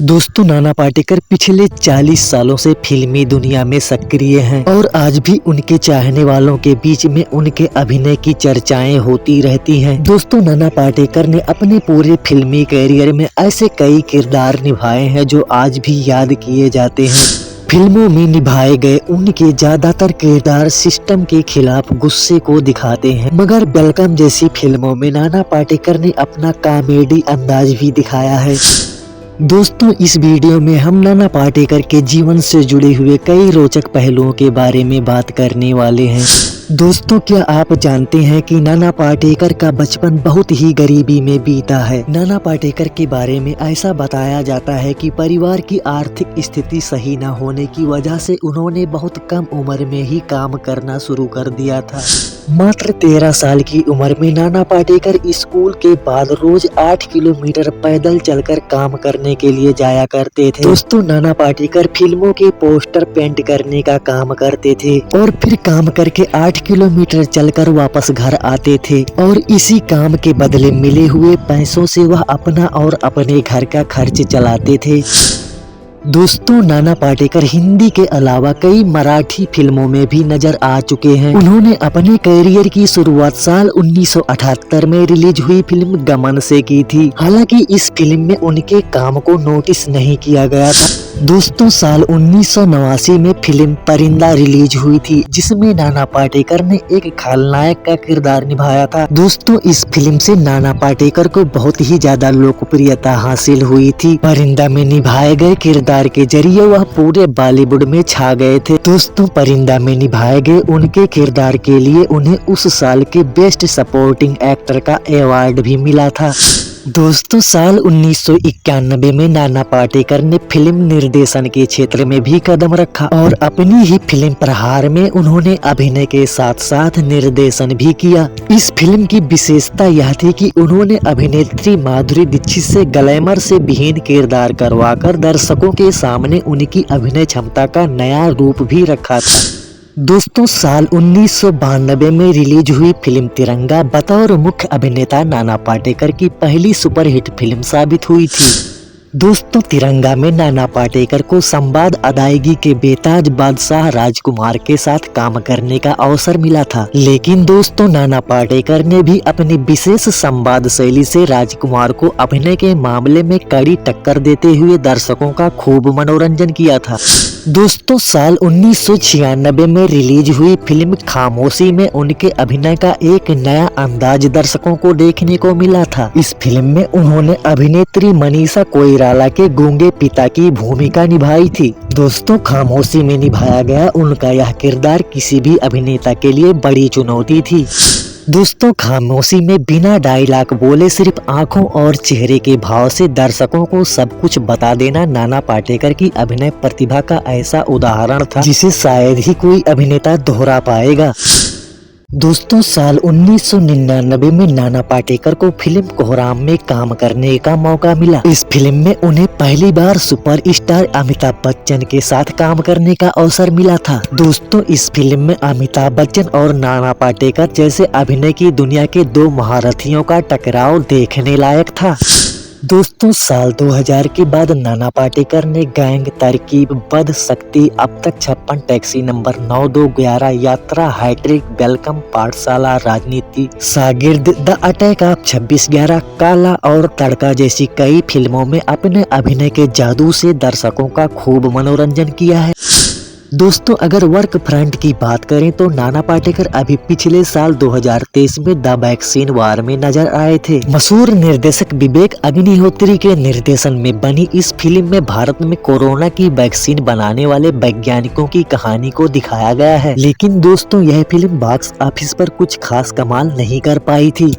दोस्तों नाना पाटेकर पिछले 40 सालों से फिल्मी दुनिया में सक्रिय हैं और आज भी उनके चाहने वालों के बीच में उनके अभिनय की चर्चाएं होती रहती हैं। दोस्तों नाना पाटेकर ने अपने पूरे फिल्मी करियर में ऐसे कई किरदार निभाए हैं जो आज भी याद किए जाते हैं। फिल्मों में निभाए गए उनके ज्यादातर किरदार सिस्टम के खिलाफ गुस्से को दिखाते हैं, मगर वेलकम जैसी फिल्मों में नाना पाटेकर ने अपना कॉमेडी अंदाज भी दिखाया है। दोस्तों इस वीडियो में हम नाना पाटेकर के जीवन से जुड़े हुए कई रोचक पहलुओं के बारे में बात करने वाले हैं। दोस्तों क्या आप जानते हैं कि नाना पाटेकर का बचपन बहुत ही गरीबी में बीता है। नाना पाटेकर के बारे में ऐसा बताया जाता है कि परिवार की आर्थिक स्थिति सही न होने की वजह से उन्होंने बहुत कम उम्र में ही काम करना शुरू कर दिया था। मात्र 13 साल की उम्र में नाना पाटेकर स्कूल के बाद रोज 8 किलोमीटर पैदल चलकर काम करने के लिए जाया करते थे। दोस्तों नाना पाटेकर फिल्मों के पोस्टर पेंट करने का काम करते थे और फिर काम करके 8 किलोमीटर चलकर वापस घर आते थे और इसी काम के बदले मिले हुए पैसों से वह अपना और अपने घर का खर्च चलाते थे। दोस्तों नाना पाटेकर हिंदी के अलावा कई मराठी फिल्मों में भी नजर आ चुके हैं। उन्होंने अपने करियर की शुरुआत साल 1978 में रिलीज हुई फिल्म गमन से की थी। हालांकि इस फिल्म में उनके काम को नोटिस नहीं किया गया था। दोस्तों साल 1989 में फिल्म परिंदा रिलीज हुई थी, जिसमें नाना पाटेकर ने एक खलनायक का किरदार निभाया था। दोस्तों इस फिल्म से नाना पाटेकर को बहुत ही ज्यादा लोकप्रियता हासिल हुई थी। परिंदा में निभाए गए किरदार के जरिए वह पूरे बॉलीवुड में छा गए थे। दोस्तों परिंदा में निभाए गए उनके किरदार के लिए उन्हें उस साल के बेस्ट सपोर्टिंग एक्टर का अवार्ड भी मिला था। दोस्तों साल 1991 में नाना पाटेकर ने फिल्म निर्देशन के क्षेत्र में भी कदम रखा और अपनी ही फिल्म प्रहार में उन्होंने अभिनय के साथ साथ निर्देशन भी किया। इस फिल्म की विशेषता यह थी कि उन्होंने अभिनेत्री माधुरी दीक्षित से ग्लैमर से विहीन किरदार करवाकर दर्शकों के सामने उनकी अभिनय क्षमता का नया रूप भी रखा था। दोस्तों साल 1992 में रिलीज हुई फिल्म तिरंगा बतौर मुख्य अभिनेता नाना पाटेकर की पहली सुपरहिट फिल्म साबित हुई थी। दोस्तों तिरंगा में नाना पाटेकर को संवाद अदायगी के बेताज बादशाह राजकुमार के साथ काम करने का अवसर मिला था, लेकिन दोस्तों नाना पाटेकर ने भी अपनी विशेष संवाद शैली से राजकुमार को अभिनय के मामले में कड़ी टक्कर देते हुए दर्शकों का खूब मनोरंजन किया था। दोस्तों साल 1996 में रिलीज हुई फिल्म खामोशी में उनके अभिनय का एक नया अंदाज दर्शकों को देखने को मिला था। इस फिल्म में उन्होंने अभिनेत्री मनीषा कोइराला के गूंगे पिता की भूमिका निभाई थी। दोस्तों खामोशी में निभाया गया उनका यह किरदार किसी भी अभिनेता के लिए बड़ी चुनौती थी। दोस्तों खामोशी में बिना डायलॉग बोले सिर्फ आंखों और चेहरे के भाव से दर्शकों को सब कुछ बता देना नाना पाटेकर की अभिनय प्रतिभा का ऐसा उदाहरण था जिसे शायद ही कोई अभिनेता दोहरा पाएगा। दोस्तों साल 1999 में नाना पाटेकर को फिल्म कोहराम में काम करने का मौका मिला। इस फिल्म में उन्हें पहली बार सुपरस्टार अमिताभ बच्चन के साथ काम करने का अवसर मिला था। दोस्तों इस फिल्म में अमिताभ बच्चन और नाना पाटेकर जैसे अभिनय की दुनिया के दो महारथियों का टकराव देखने लायक था। दोस्तों साल 2000 के बाद नाना पाटेकर ने गैंग, तरकीब, बद शक्ति, अब तक 56, टैक्सी नंबर 9211, यात्रा, हैट्रिक, वेलकम, पाठशाला, राजनीति, शागिर्द, द अटैक ऑफ 26/11, काला और तड़का जैसी कई फिल्मों में अपने अभिनय के जादू से दर्शकों का खूब मनोरंजन किया है। दोस्तों अगर वर्क फ्रंट की बात करें तो नाना पाटेकर अभी पिछले साल 2023 में द वैक्सीन वार में नजर आए थे। मशहूर निर्देशक विवेक अग्निहोत्री के निर्देशन में बनी इस फिल्म में भारत में कोरोना की वैक्सीन बनाने वाले वैज्ञानिकों की कहानी को दिखाया गया है, लेकिन दोस्तों यह फिल्म बॉक्स ऑफिस पर कुछ खास कमाल नहीं कर पाई थी।